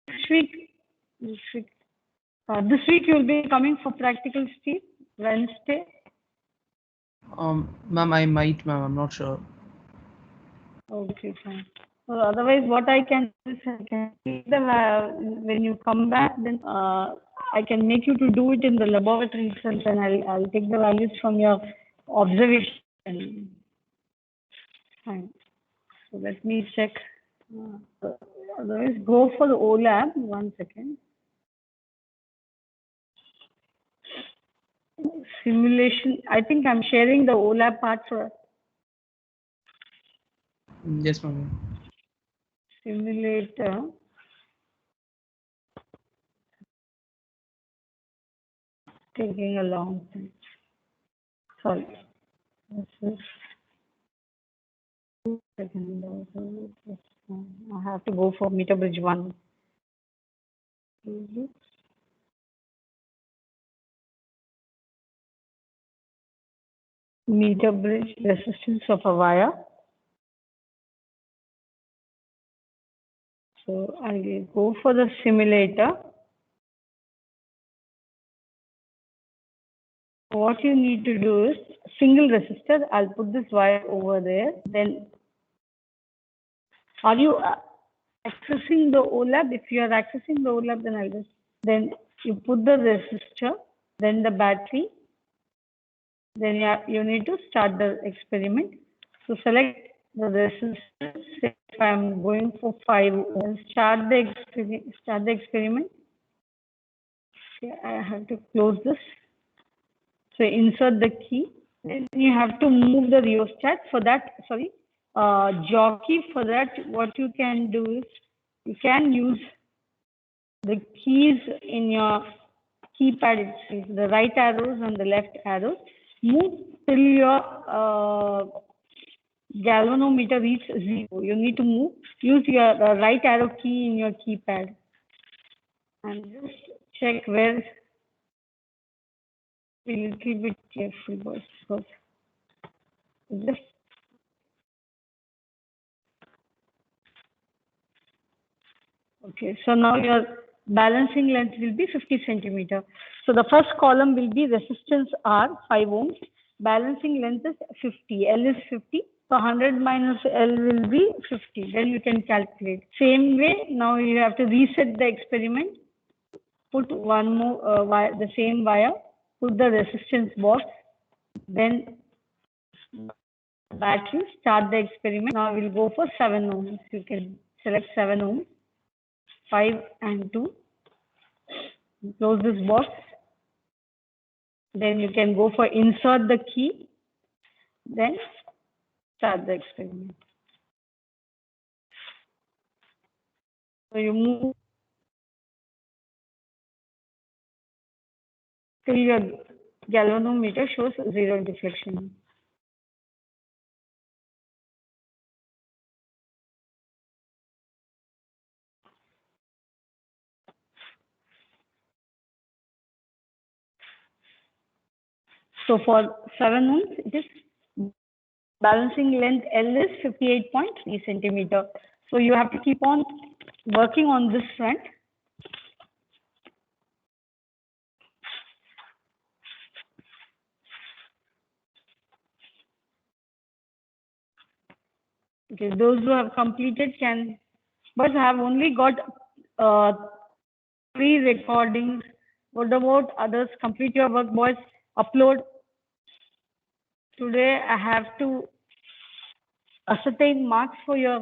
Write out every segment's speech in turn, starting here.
This week, this week, this week you'll be coming for practical, Steve. Wednesday. Ma'am, I might, ma'am. I'm not sure. Okay, fine. So otherwise, what I can do is I can take the when you come back, then I can make you to do it in the laboratory itself, and I'll take the values from your observation. Fine. So let me check. Otherwise, go for the OLAB. 1 second. Simulation. I think I'm sharing the OLAB part for Yes, ma'am. simulator. Taking a long time. Sorry. This is second. I have to go for meter bridge 1. Meter bridge resistance of a wire. So I will go for the simulator. What you need to do is single resistor. I'll put this wire over there. Then, are you accessing the OLAB? If you are accessing the OLAB, then I'll just then you put the resistor, then the battery. Then you need to start the experiment. So select the resistance. If I'm going for 5, start the experiment. Okay, I have to close this. So insert the key. Then you have to move the rheostat. For that, jockey. For that, what you can do is you can use the keys in your keypad. It's the right arrows and the left arrows. Move till your galvanometer reach 0. You need to move. Use your right arrow key in your keypad and just check where. Be a little bit careful, boys, because just okay. So now your balancing length will be 50 centimeter. So the first column will be resistance R 5 ohms. Balancing length is 50. L is 50. So 100 minus L will be 50. Then you can calculate. Same way. Now you have to reset the experiment. Put one more wire, the same wire. Put the resistance box. Then battery. Start the experiment. Now we'll go for 7 ohms. You can select 7 ohms. 5 and 2. Close this box. Then you can go for insert the key. Then start the experiment. So you move till your galvanometer shows 0 deflection. So for 7 ohms, it is balancing length L is 58.3 centimeter. So you have to keep on working on this front. Okay, those who have completed can, but I have only got 3 recordings. What about others? Complete your work, boys. Upload. Today I have to ascertain marks for your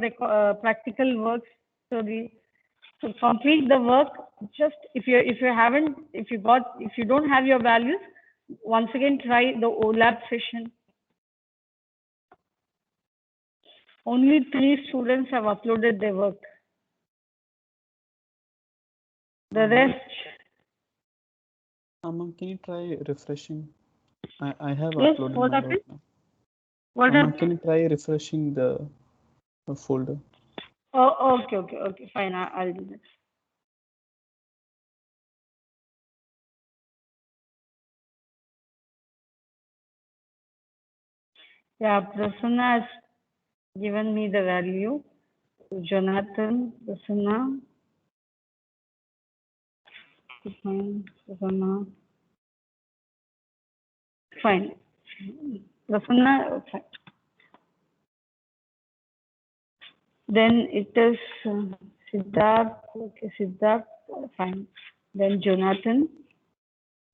practical works. So to complete the work, just if you don't have your values, once again try the OLAB session. Only 3 students have uploaded their work. The rest. Ma'am, can you try refreshing? I have Yes, uploaded what my happened? work now. What Ma'am, happened? can you try refreshing the folder? Oh, okay, fine. I'll do that. Yeah, Prasanna has given me the value. Jonathan, Prasanna, Fine. Fine. Prasanna, fine. Then it is Siddharth, okay, Siddharth, fine. Then Jonathan,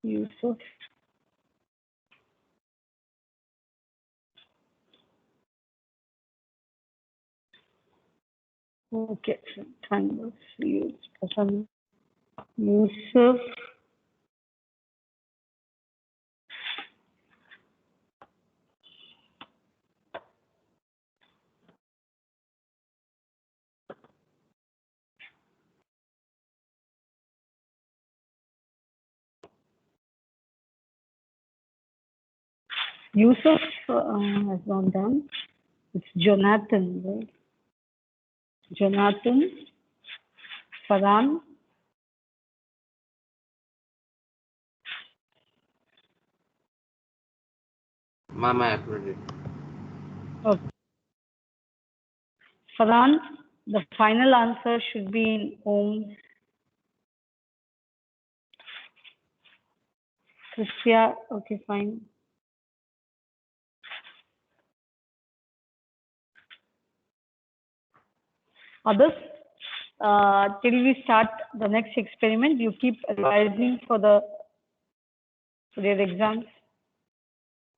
Yusuf, okay, fine. Prasanna, Yusuf, Yusuf has not done. It's Jonathan, right? Jonathan, Farhan, Ma'am, I uploaded. okay. Farhan, the final answer should be in ohms. Krishya, okay, fine. Others, till we start the next experiment, you keep revising for their exams.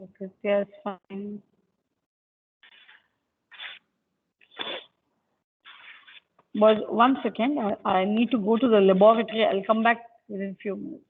Okay, yes, fine. But 1 second, I need to go to the laboratory. I'll come back within few minutes.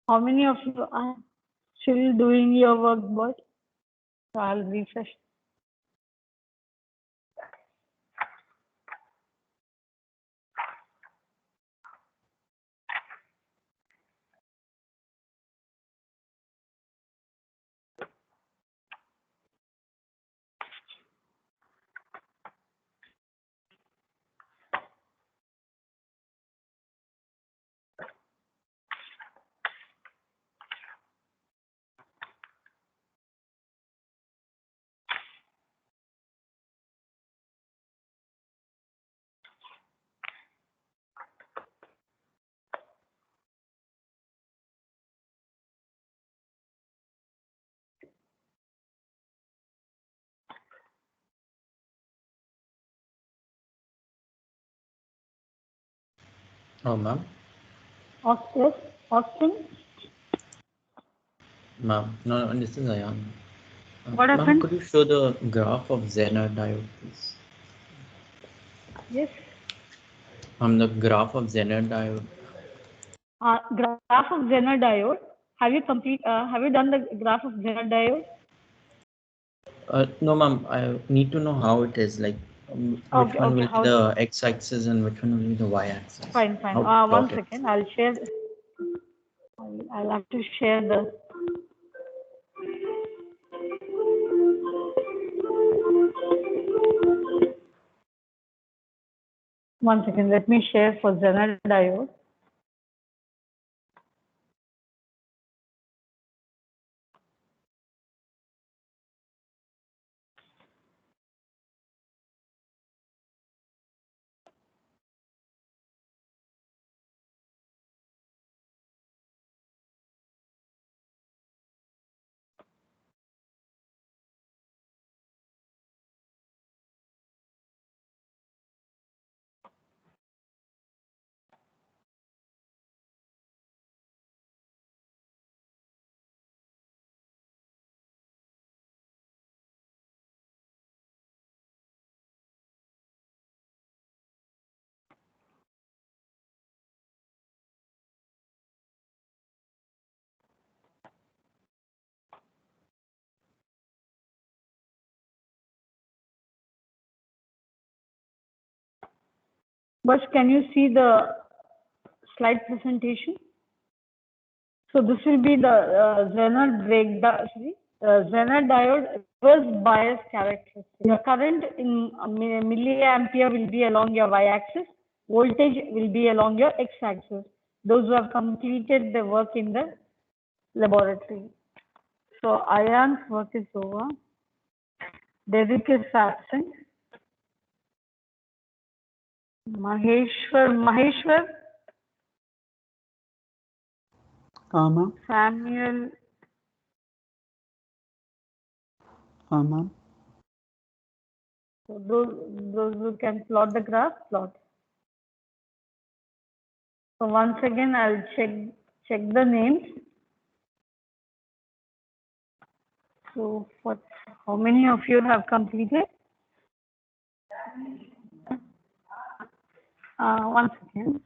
How many of you are still doing your work, boy? So I'll refresh. Oh, ma'am. Yes, Austin, Ma'am, no, this is Ayan. what Ma'am, happened? could you show the graph of Zener diode, please? Yes. The graph of Zener diode. Graph of Zener diode. Have you done the graph of Zener diode? No, ma'am. I need to know how it is. Like, which Okay, one okay. will be the x-axis and which one will be the y-axis? Fine. How to plot 1 it? second. I'll share. I'll have to share the. One second. Let me share for Zener diode. But can you see the slide presentation? So this will be the Zener breakdown. Zener diode reverse bias characteristic. The current in milliampere will be along your y-axis. Voltage will be along your x-axis. Those who have completed the work in the laboratory. So Ayan's work is over. Derek is absent. Maheshwar, Ma'am. Samuel, Ma'am. so those who can plot the graph, plot. So once again, I'll check the names. So how many of you have completed? Once again.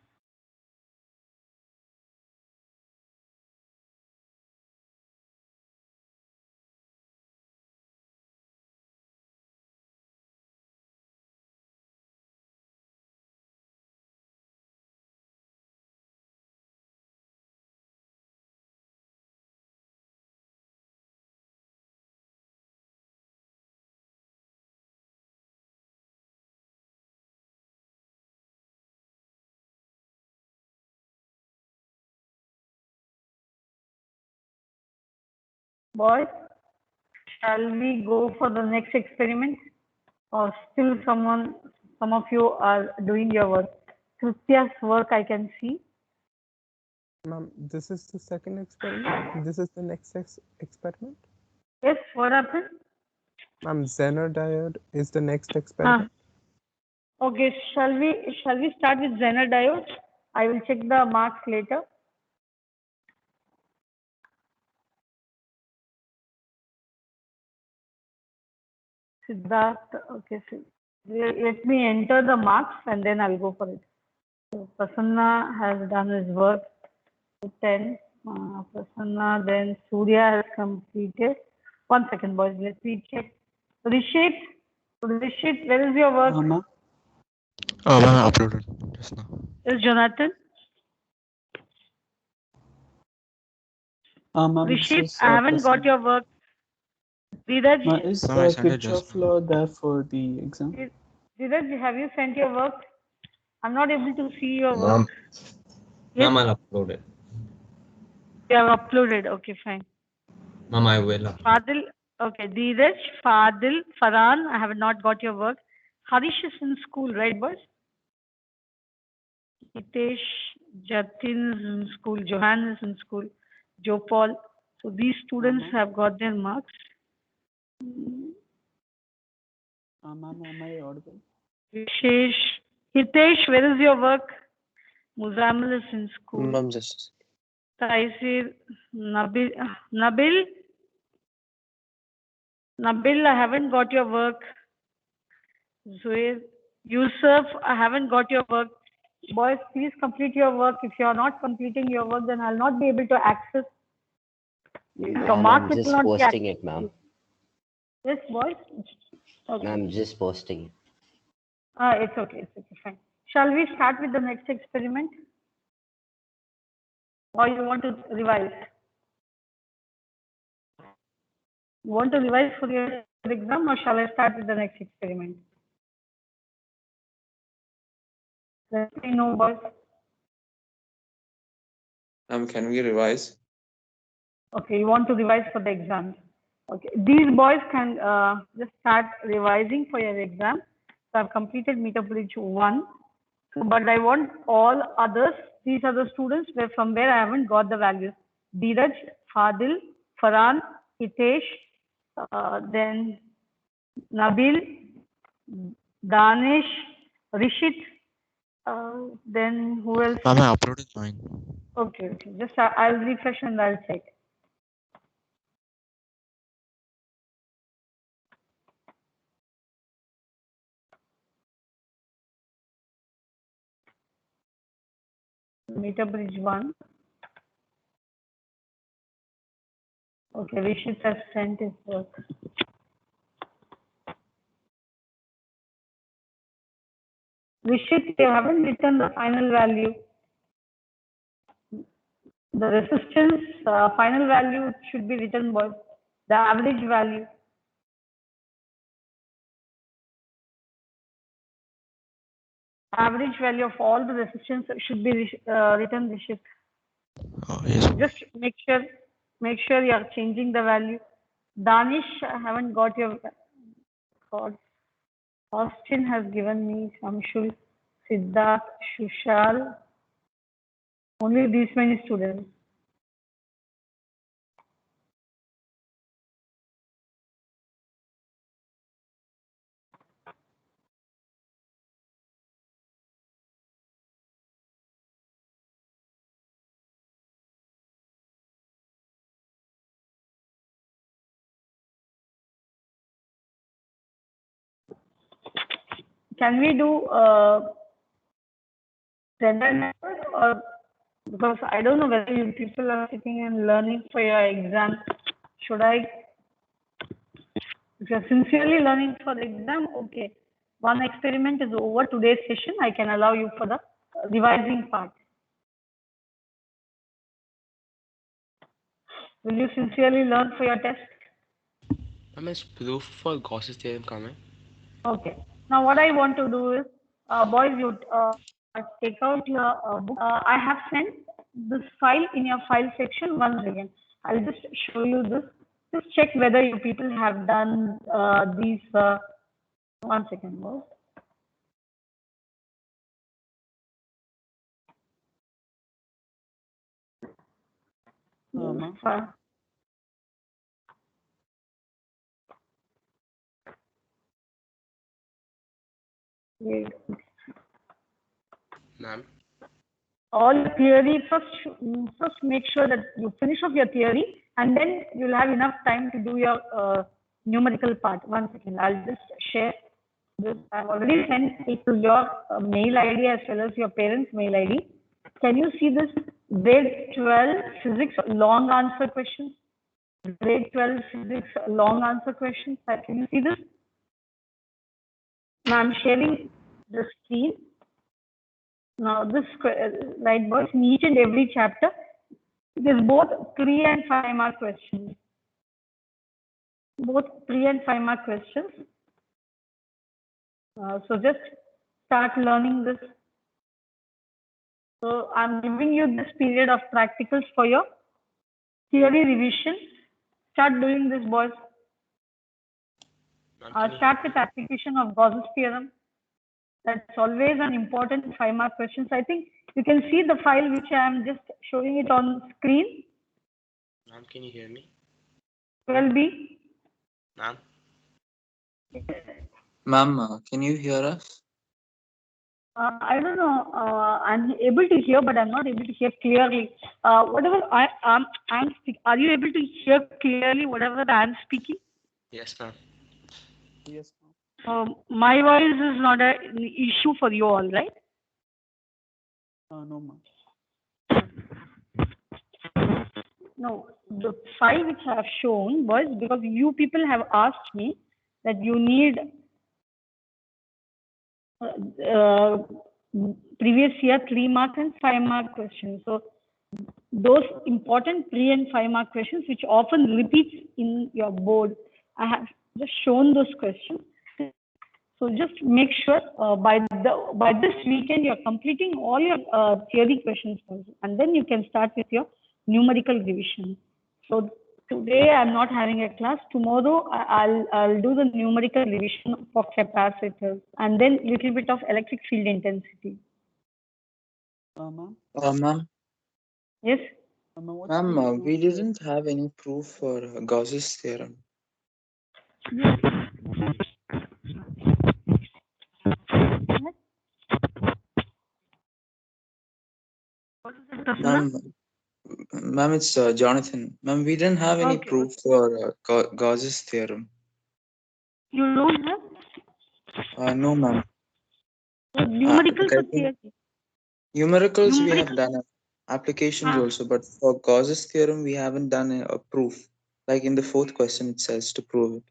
Boys, shall we go for the next experiment? Or still some of you are doing your work? Kritya's work I can see. Ma'am, this is the second experiment. This is the next experiment. Yes, what happened? Ma'am, Zener diode is the next experiment. Okay, shall we start with Zener diode? I will check the marks later. Siddharth, okay, so let me enter the marks and then I'll go for it. So Prasanna has done his work. 10. Prasanna, then Surya has completed. 1 second, boys. Let me check. Rishit, where is your work? Ma'am. Oh, I uploaded just now. Is Jonathan? Ma'am, Rishit, I haven't got your work. Dheeraj, Is Ma'am, I sent it just Kirchhoff law there for the exam? Dheeraj, have you sent your work? I'm not able to see your work. Ma'am, Yes, ma'am, I'll upload it. you have uploaded. Okay, fine. Ma'am, I will upload. Fadil, okay. Dheeraj, Fadil, Farhan, I have not got your work. Harish is in school, right, boys? Hitesh, Jatin is in school, Johan is in school, Jopal. So these students have got their marks. Ma'am, am I audible? Vishesh, Hitesh, where is your work? Muzammil is in school. Ma'am, just Taisir, Nabil, I haven't got your work. Zuhair, Yusuf, I haven't got your work. Boys, please complete your work. If you are not completing your work, then I'll not be able to access. Your mark I'm will just not be posting accessed. it, ma'am. Yes, boys. Okay. I'm just posting it. It's okay, fine. Shall we start with the next experiment? Or you want to revise? You want to revise for your exam, or shall I start with the next experiment? Let me know, boys. Can we revise? Okay, you want to revise for the exam. Okay, these boys can just start revising for your exam. So I've completed meter bridge 1, but I want all others. These are the students from where I haven't got the values. Dheeraj, Fadil, Farhan, Hitesh, then Nabil, Danish, Rishit, then who else? Ma'am, I uploaded mine. Okay. Just I'll refresh and I'll check. Meter bridge 1. Okay, Rishit has sent his work. Rishit, you haven't written the final value. The resistance final value should be written by the average value. Average value of all the resistance should be written, Rishit. Yes, ma'am. Just make sure you are changing the value. Danish, I haven't got your record. Austin has given me Shamshul, Siddharth, Shushal. Only these many students. Can we do standard method, or because I don't know whether you people are sitting and learning for your exam. Should I? If you're sincerely learning for the exam, okay. One experiment is over today's session. I can allow you for the revising part. Will you sincerely learn for your test? Ma'am, is proof for Gauss's theorem coming? Okay. Now what I want to do is, boys, you take out your book. I have sent this file in your file section once again. I'll just show you this. Just check whether you people have done these. 1 second, boys. Ma'am. Wait. Ma'am, All theory first make sure that you finish off your theory, and then you'll have enough time to do your numerical part. 1 second, I'll just share this. I've already sent it to your mail ID as well as your parents' mail ID. Can you see this? Grade 12 physics long answer questions. Grade 12 physics long answer questions. Can you see this? Now I'm sharing the screen. Now this, right, boys, in each and every chapter, there's both 3 and 5 mark questions. Both 3 and 5 mark questions. So just start learning this. So I'm giving you this period of practicals for your theory revision. Start doing this, boys. Start with application of Gauss's theorem. That's always an important 5 mark questions. I think you can see the file which I am just showing it on screen. ma'am, can you hear me? 12B. Ma'am, Ma'am, can you hear us? I don't know. I'm able to hear, but I'm not able to hear clearly. Whatever I'm speaking, are you able to hear clearly whatever I'm speaking? yes, ma'am. Yes, ma'am. My voice is not an issue for you all, right? No, ma'am. No, the file which I have shown was because you people have asked me that you need previous year 3 mark and 5 mark questions. So those important 3 and 5 mark questions which often repeats in your board, I have just shown those questions. So just make sure by this weekend you're completing all your theory questions first, and then you can start with your numerical revision. So today I'm not having a class. Tomorrow I'll do the numerical revision for capacitors and then little bit of electric field intensity. Ma'am. Ma'am, Yes. ma'am, we didn't have any proof for Gauss's theorem. Ma'am, it's Jonathan. Ma'am, we didn't have any Okay. proof for Gauss's theorem. You don't have No, ma'am. numerical Like I for think theory. numericals we have Numerical. done applications also, but for Gauss's theorem we haven't done a proof. Like in the 4th question it says to prove it.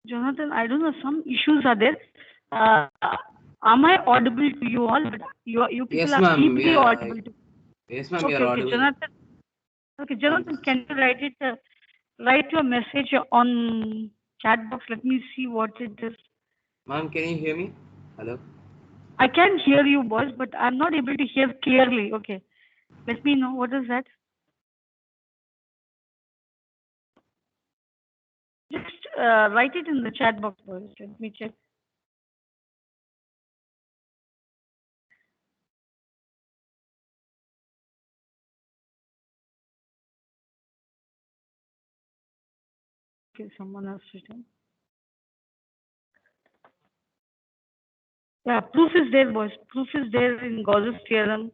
Jonathan, I don't know, some issues are there. Am I audible to you all? But you people Yes, are ma'am. feebly audible to. Yes, ma'am. We Okay, are okay, audible. Jonathan. Okay, Jonathan, can you write your message on chat box? Let me see what it is. Ma'am, can you hear me? Hello. I can hear you, boys, but I'm not able to hear clearly. Okay, let me know what is that. Just write it in the chat box, boys. Let me check. Okay, someone else written. Yeah, proof is there, boys. Proof is there in Gauss's theorem.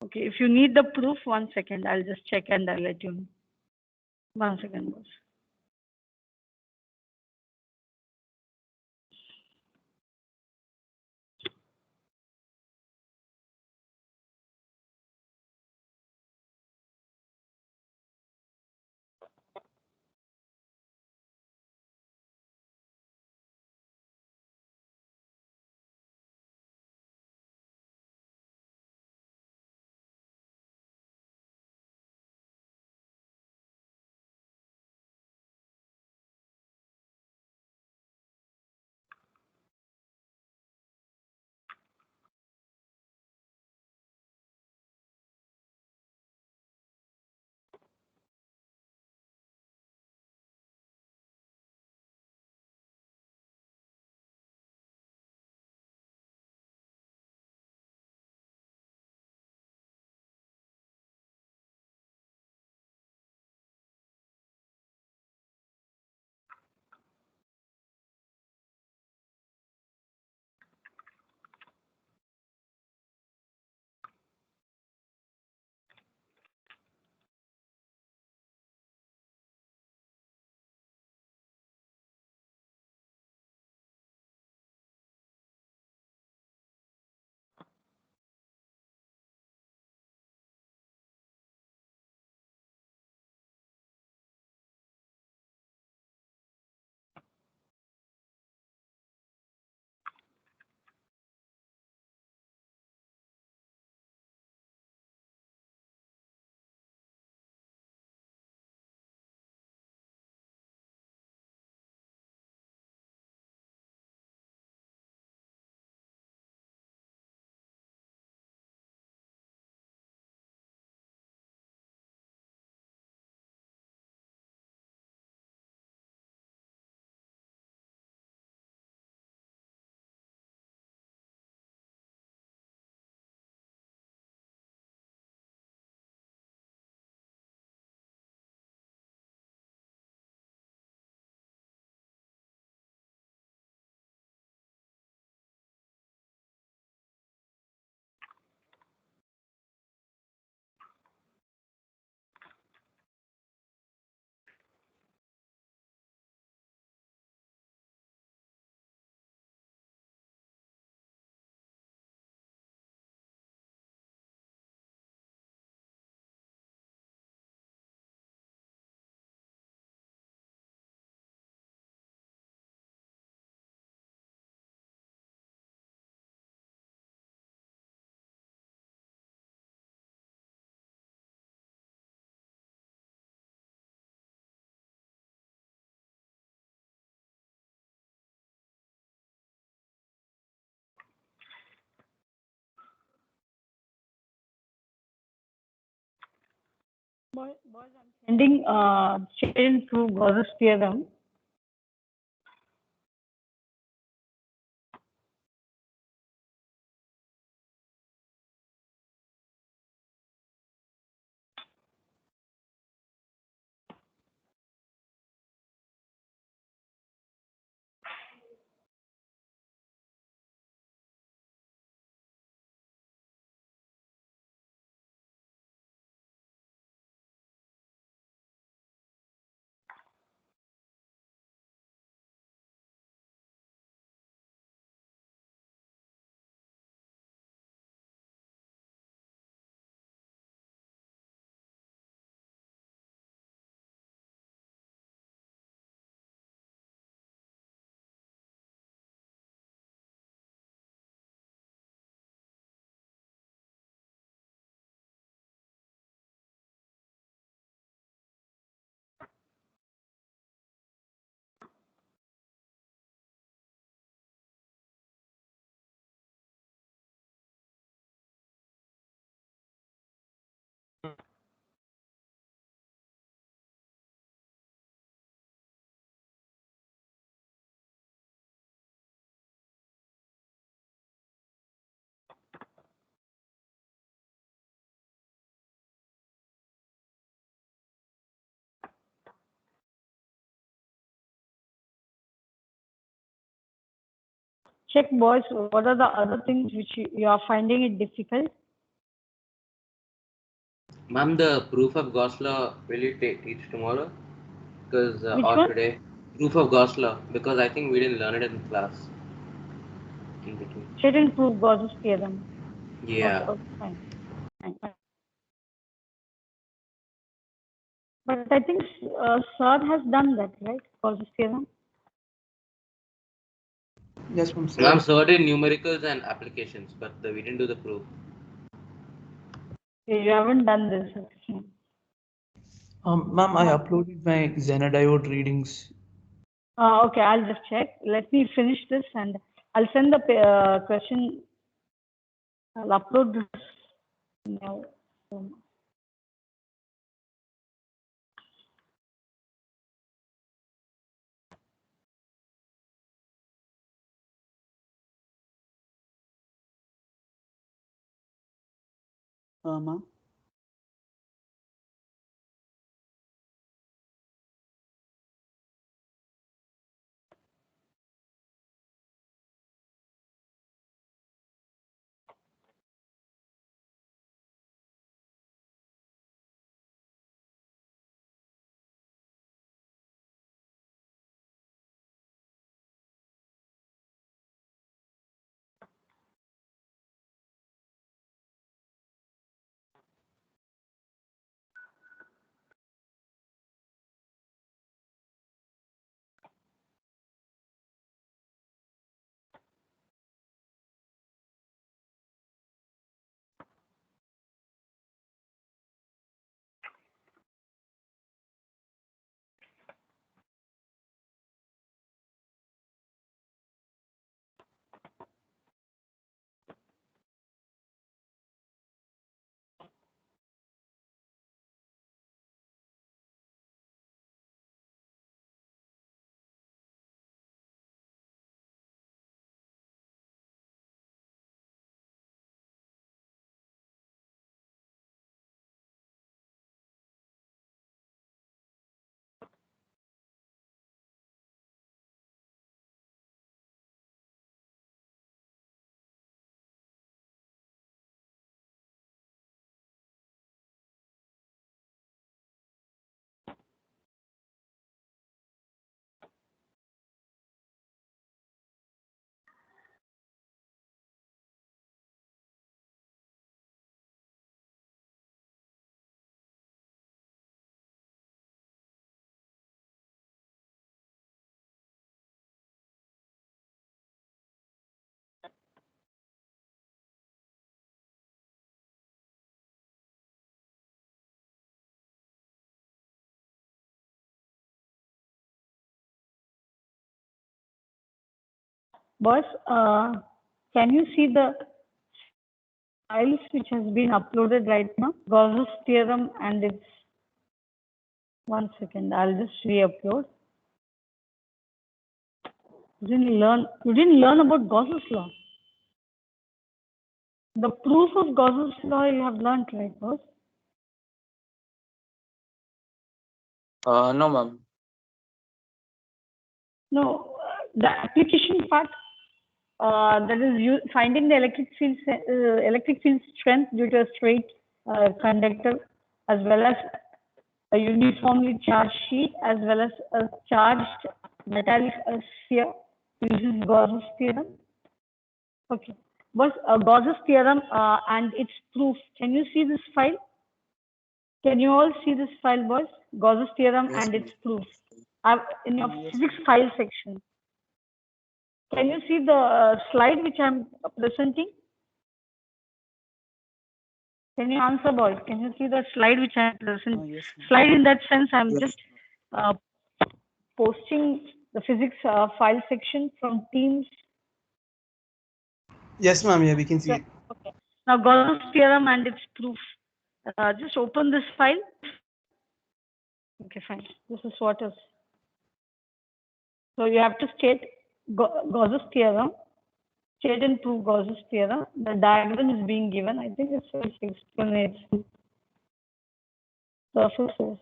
Okay, if you need the proof, 1 second. I'll just check and I'll let you know. 1 second, boys. Boys, I'm sending chain through Gauss's theorem. check, boys, what are the other things which you are finding it difficult? Ma'am, the proof of Gauss law will you teach tomorrow? Because Which or one? today, proof of Gauss law, because I think we didn't learn it in class. In between. Shouldn't prove Gauss's theorem. Yeah. Okay, fine. Fine. But I think Sir has done that, right? Gauss's theorem. Yes, ma'am. Ma'am, certain numericals and applications, but we didn't do the proof. You haven't done this. Okay. Ma'am, I uploaded my Xenodiode readings. Okay, I'll just check. Let me finish this and I'll send the question. I'll upload this now. Ma'am. Boss, can you see the files which has been uploaded right now? Gauss's theorem and its. One second, I'll just re-upload. You didn't learn about Gauss's law. The proof of Gauss's law you have learned, right, boss? No, ma'am. No, the application part, that is finding the electric field strength due to a straight conductor, as well as a uniformly charged sheet, as well as a charged metallic sphere uses Gauss's theorem. Okay. But Gauss's theorem and its proof. Can you see this file? Can you all see this file, boys? Gauss's theorem Yes, and its ma'am. proof. In your Yes, physics file section. Can you see the slide which I'm presenting? Can you answer, boys? Can you see the slide which I'm presenting? Yes, ma'am. Slide in that sense, I'm Yes. just posting the physics file section from Teams. Yes, ma'am. Yeah, we can see it. Okay. Now, Gauss's theorem and its proof. Just open this file. Okay, fine. This is what is. So you have to state Gauss's theorem. State and prove Gauss's theorem. The diagram is being given. I think it's self-explanatory. Surfaces.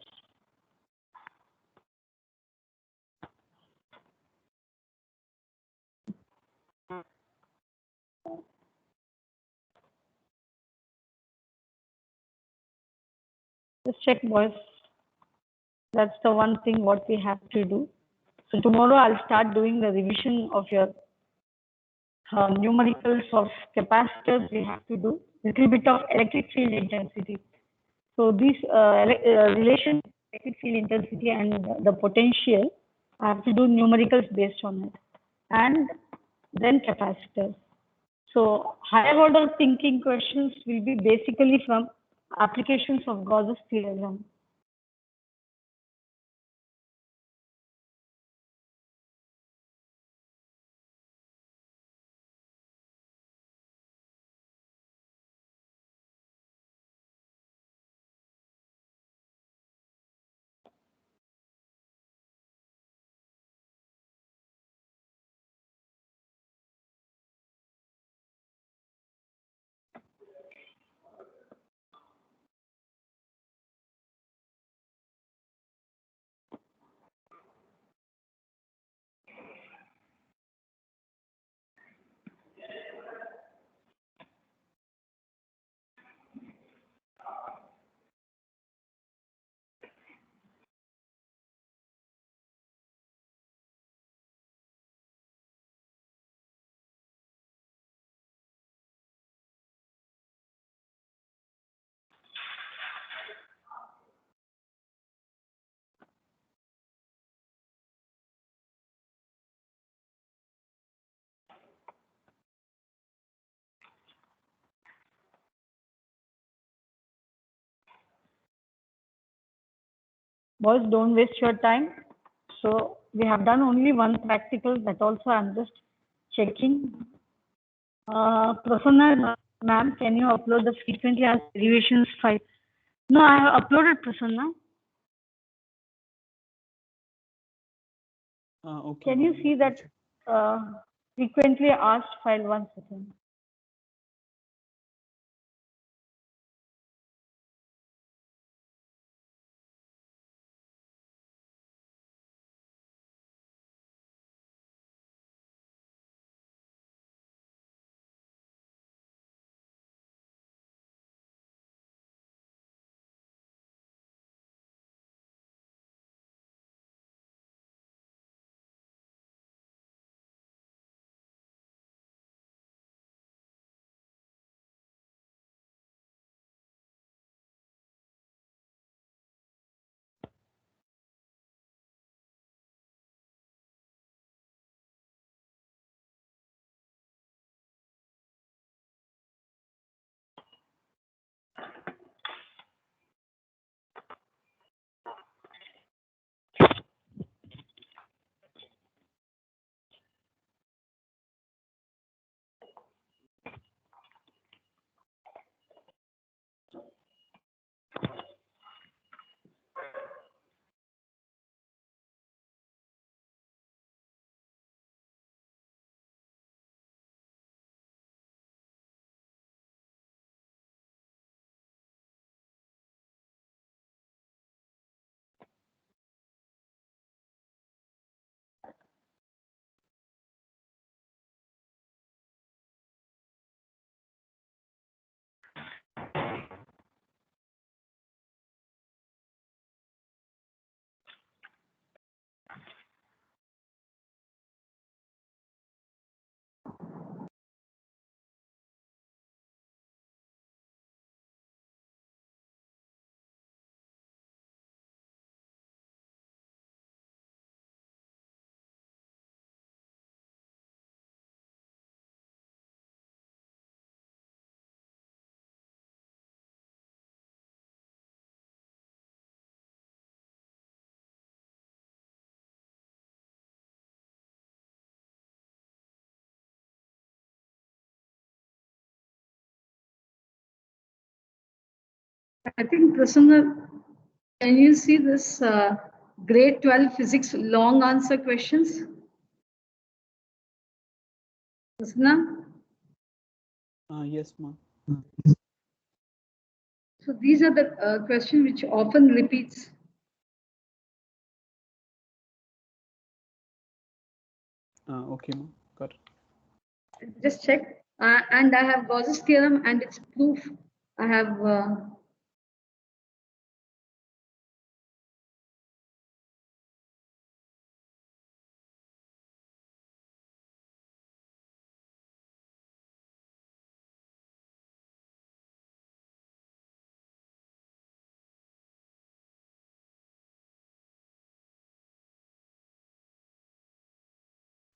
Just check, boys. That's the one thing what we have to do. So tomorrow I'll start doing the revision of your numericals of capacitors. We have to do little bit of electric field intensity. So this relation electric field intensity and the potential, I have to do numericals based on it, and then capacitors. So higher order thinking questions will be basically from applications of Gauss's theorem. Boys, don't waste your time. So we have done only one practical. That also I'm just checking. Prasanna, ma'am, can you upload the frequently asked derivations file? No, I have uploaded, Prasanna. Okay. Can you ma'am, see I'll that check. frequently asked file? 1 second. I think, Prasanna, can you see this grade 12 physics long answer questions? Prasanna? Yes, ma'am. So these are the questions which often repeats. Okay, ma'am. Got it. Just check. And I have Gauss's theorem and its proof. I have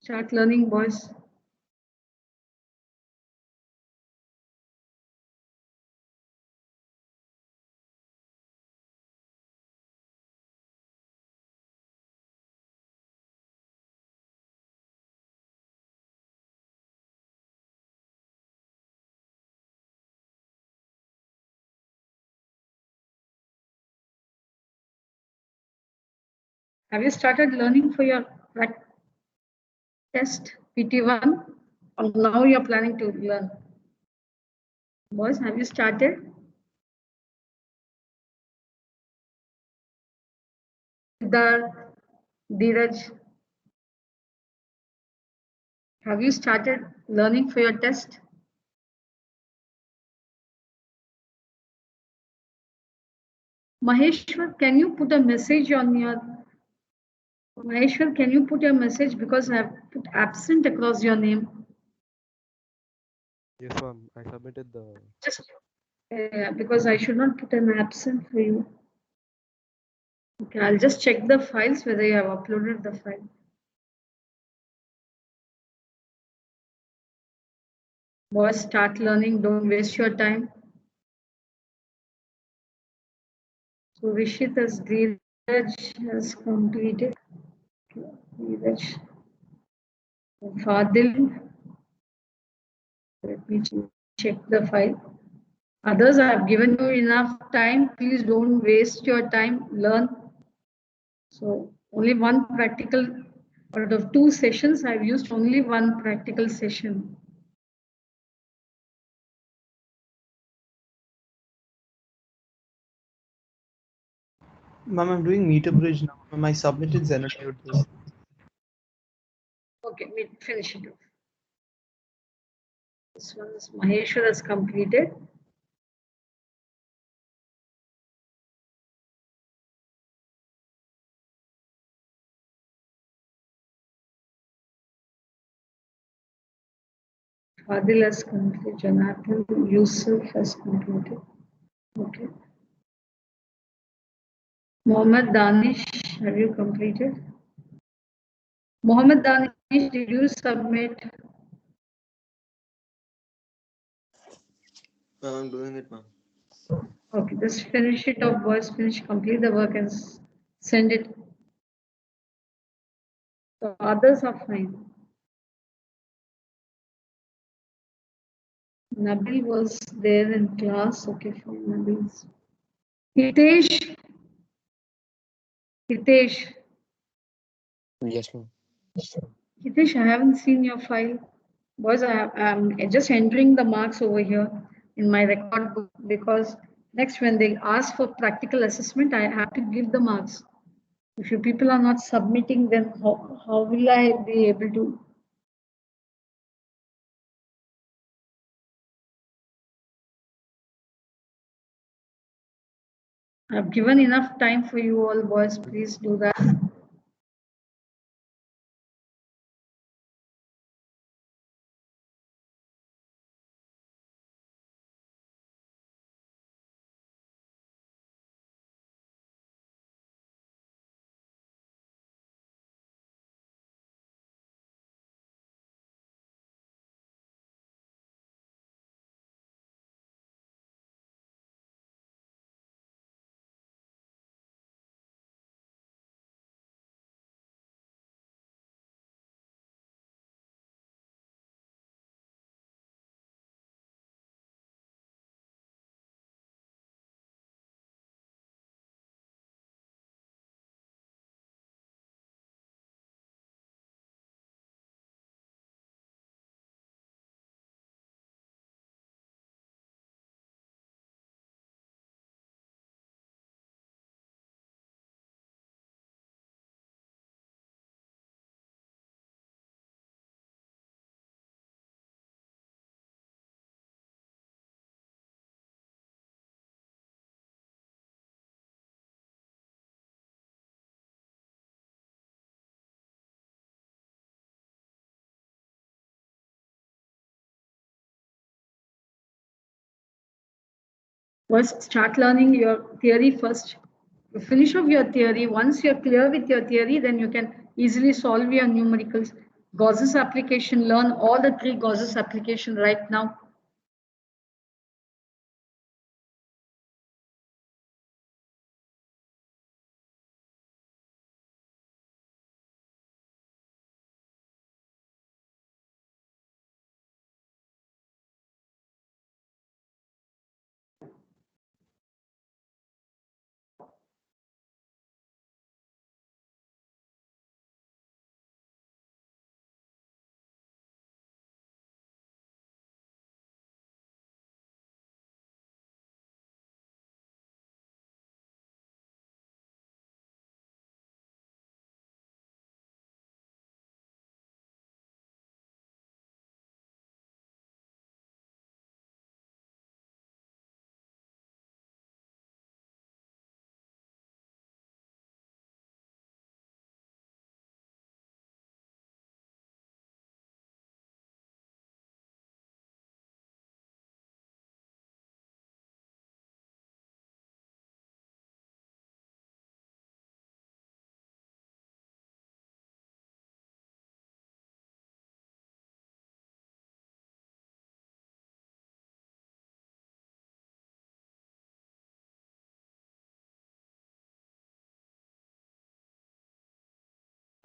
Start learning, boys. Have you started learning for your test PT1? Or now you're planning to learn? Boys, have you started? Siddharth, Dheeraj, have you started learning for your test? Maheshwar, can you put a message on your... Maheshwar, can you put your message because I have put absent across your name? Yes, ma'am. I submitted the. Just because I should not put an absent for you. Okay, I'll just check the files whether you have uploaded the file. Boys, start learning. Don't waste your time. So Rishit as Dheeraj has completed. Dheeraj. Fadil. Let me check the file. Others, I have given you enough time. Please don't waste your time. Learn. So only one practical out of 2 sessions. I've used only one practical session. Ma'am, I'm doing meter bridge now. Ma'am, I submitted Zenodiode though. Okay, we finish it off. This one is Maheshwar has completed. Fadil has completed. Jonathan Yusuf has completed. Okay. Mohammed Danish, have you completed? Mohammed Danish, did you submit? Ma'am, I'm doing it, ma'am. Okay, just finish it off, boys. Finish, complete the work and send it. So others are fine. Nabil was there in class. Okay, fine. Nabil's. Hitesh. Hitesh. Yes, ma'am. Hitesh, I haven't seen your file. Boys, I'm just entering the marks over here in my record book because next when they ask for practical assessment, I have to give the marks. If you people are not submitting, then how will I be able to? I've given enough time for you all, boys. Please do that. First, start learning your theory first. You finish off your theory. Once you're clear with your theory, then you can easily solve your numericals. Gauss's application, learn all the 3 Gauss's application right now.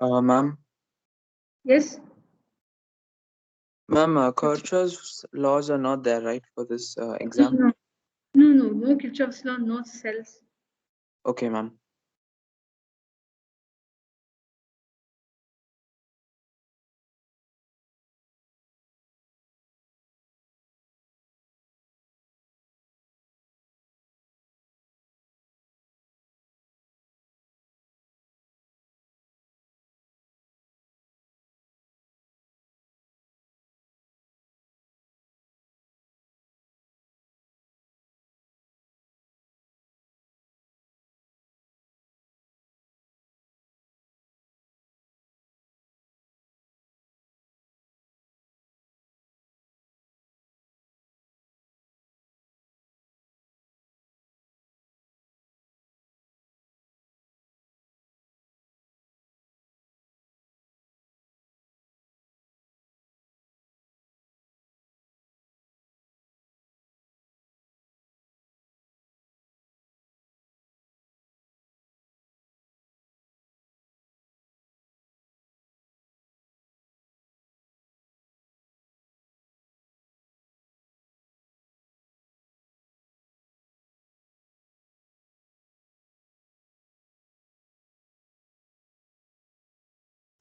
Ma'am, Yes. ma'am, Kirchhoff's laws are not there, right, for this exam? No Kirchhoff's law, no cells. Okay, ma'am.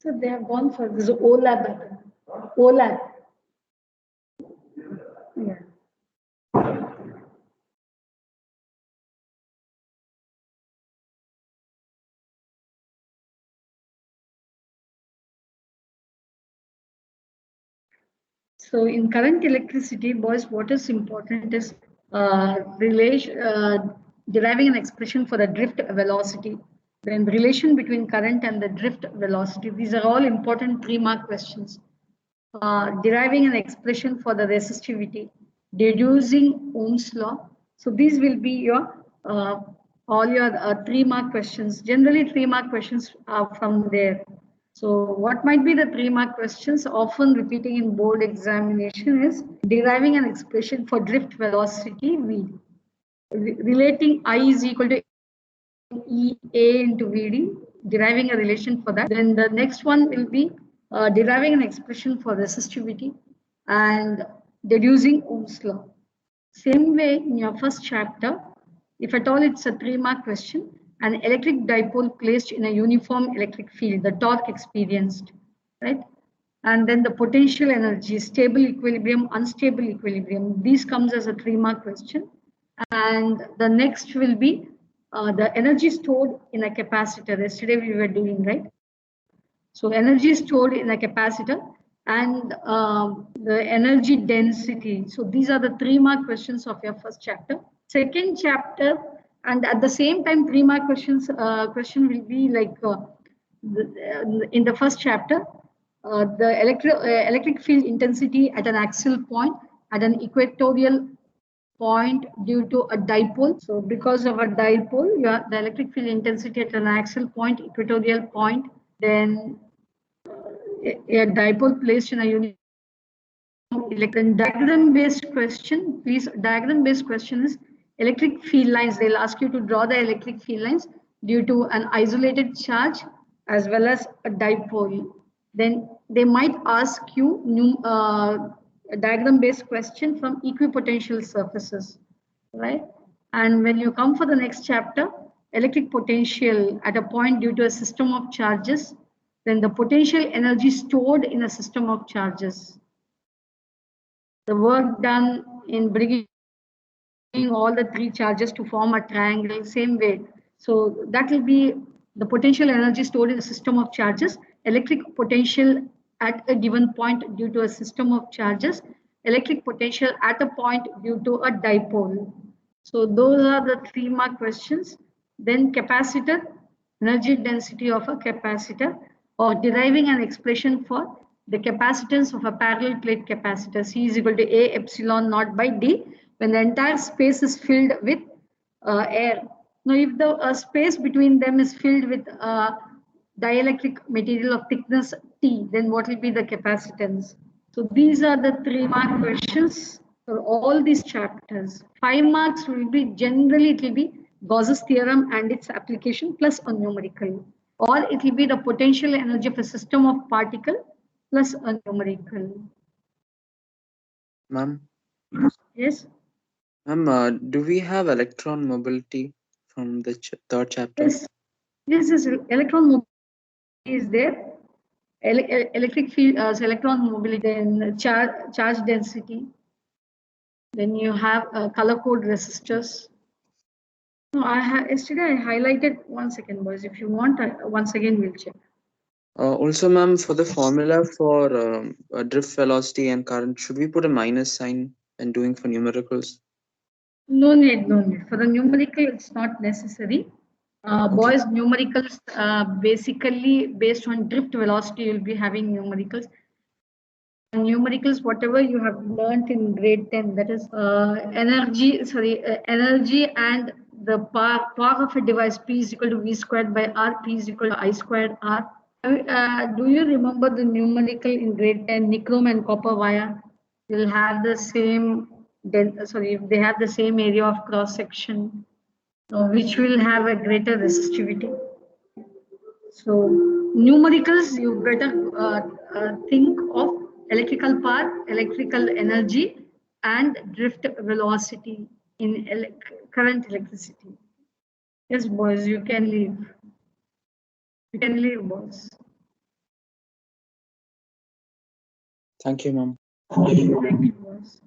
So they have gone for this OLAB pattern. OLAB. Yeah. So in current electricity, boys, what is important is deriving an expression for the drift velocity. Then relation between current and the drift velocity. These are all important 3-mark questions. Deriving an expression for the resistivity, deducing Ohm's law. So these will be your all your 3-mark questions. Generally, 3-mark questions are from there. So what might be the 3-mark questions often repeating in board examination is deriving an expression for drift velocity V, relating I is equal to EA into VD, deriving a relation for that. Then the next one will be deriving an expression for resistivity and deducing Ohm's law. Same way in your first chapter, if at all it's a 3-mark question, an electric dipole placed in a uniform electric field, the torque experienced, right? And then the potential energy, stable equilibrium, unstable equilibrium. These comes as a 3-mark question. And the next will be the energy stored in a capacitor. Yesterday we were doing, right? So energy stored in a capacitor and the energy density. So these are the 3-mark questions of your first chapter. Second chapter, and at the same time, 3-mark questions. Question will be like in the first chapter, the electric field intensity at an axial point at an equatorial point due to a dipole. So because of a dipole, the electric field intensity at an axial point, equatorial point, then a dipole placed in a unit diagram-based question, please, diagram-based question is electric field lines. They'll ask you to draw the electric field lines due to an isolated charge as well as a dipole. Then they might ask you a diagram-based question from equipotential surfaces, right? And when you come for the next chapter, electric potential at a point due to a system of charges, then the potential energy stored in a system of charges. The work done in bringing all the three charges to form a triangle, same way. So that will be the potential energy stored in a system of charges, electric potential at a given point due to a system of charges, electric potential at a point due to a dipole. So those are the 3 mark questions. Then capacitor, energy density of a capacitor, or deriving an expression for the capacitance of a parallel plate capacitor. C is equal to A epsilon naught by D when the entire space is filled with air. Now, if the space between them is filled with dielectric material of thickness T, then what will be the capacitance? So these are the 3 mark questions for all these chapters. 5 marks will be generally, it will be Gauss's theorem and its application plus a numerical, or it will be the potential energy of a system of particle plus a numerical. Ma'am, Yes. ma'am, do we have electron mobility from the third chapter? Yes. Yes, yes. Electron mobility is there. Electric field, electron mobility, then charge density. Then you have color code resistors. No, yesterday I highlighted. 1 second, boys. If you want, once again we'll check. Also, ma'am, for the formula for drift velocity and current, should we put a minus sign when doing for numericals? No need, no need. For the numerical, it's not necessary. Boys, numericals, basically based on drift velocity, you'll be having numericals. Numericals, whatever you have learned in grade 10, that is energy and the power of a device, P is equal to V squared by R, P is equal to I squared R. Do you remember the numerical in grade 10, nichrome and copper wire? Will have the same, they have the same area of cross section, which will have a greater resistivity. So numericals, you better think of electrical power, electrical energy, and drift velocity in current electricity. Yes, boys, you can leave. You can leave, boys. Thank you, ma'am. Thank you, boys.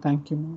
Thank you, ma'am.